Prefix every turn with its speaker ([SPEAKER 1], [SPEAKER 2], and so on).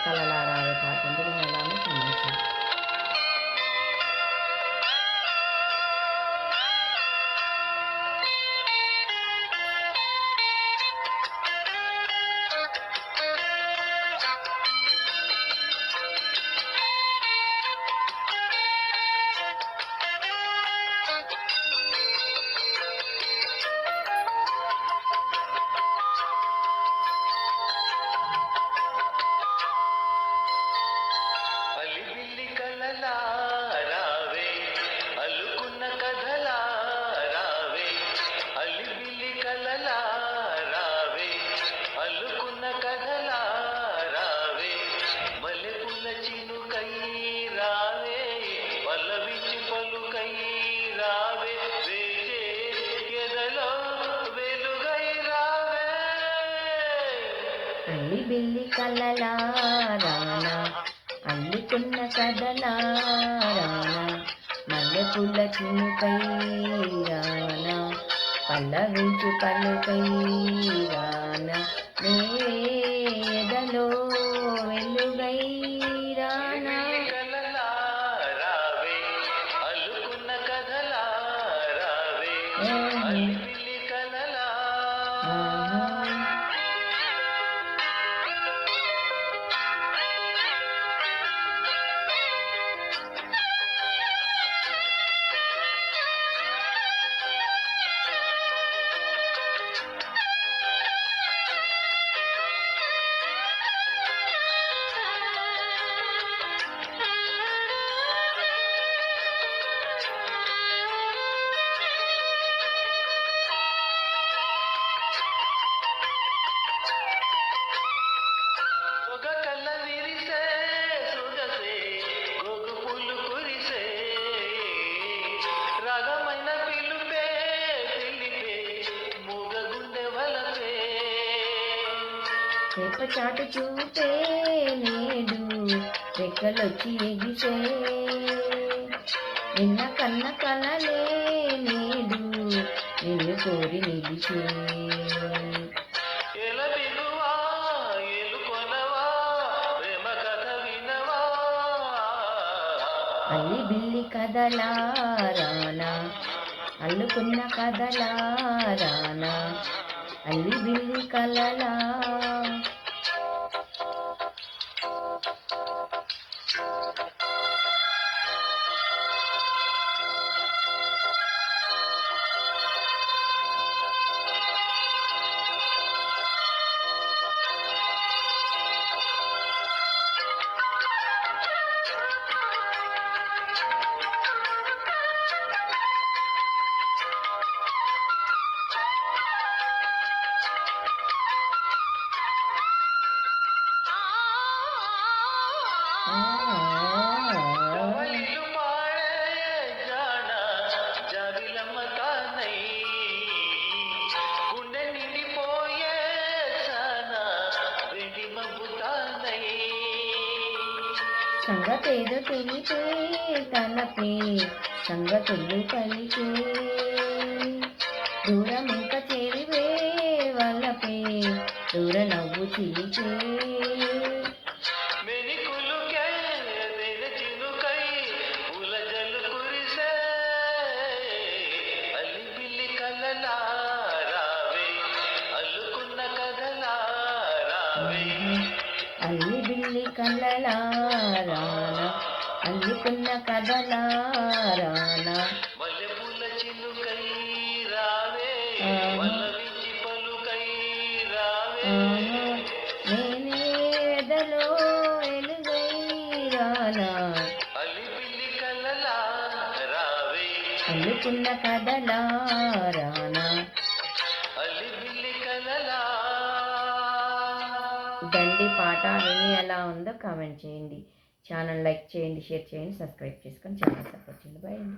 [SPEAKER 1] కలలా రావే పాట ఎందుకు వినాలని సంబంధించింది. అల్లి బిల్లి కలలా రానా అల్లుకున్న కథలా రానా మల్లెపూల చినుకై రానా పల్లవించు పలుకై రానా నే ఎదలో వెలుగై రానా రేప చాటు చూపే నేడు రెక్కలొచ్చి ఎగిసే నిన్న కన్న కలలే నేడు నిన్ను కోరి నిలిచే అల్లి బిల్లి కథలా రానా అల్లుకున్న కథలా రానా అల్లి బిల్లి కలలా సంగతేదో తెలిపే తలపే సంగతులు పలికే దూరం ఇంకా చేరివే వాళ్ళపే దూర నవ్వు చిలికే అల్లి బిల్లి కలలా రానా అల్లుకున్న కథలా రానా
[SPEAKER 2] మల్లెపూల చిలుకై రావే పల్లవించి పలుకై రావే
[SPEAKER 1] నేనేదలో వెలుగై రానా
[SPEAKER 2] అల్లి బిల్లి కలలా రావే
[SPEAKER 1] అల్లుకున్న కథలా రానా
[SPEAKER 2] అల్లి బిల్లి కలలా.
[SPEAKER 1] దండి పాట విని ఎలా ఉందో కామెంట్ చేయండి. ఛానల్ లైక్ చేయండి, షేర్ చేయండి, సబ్స్క్రైబ్ చేసుకొని ఛానల్ సపోర్ట్ చేయండి. బాయ్ అండి.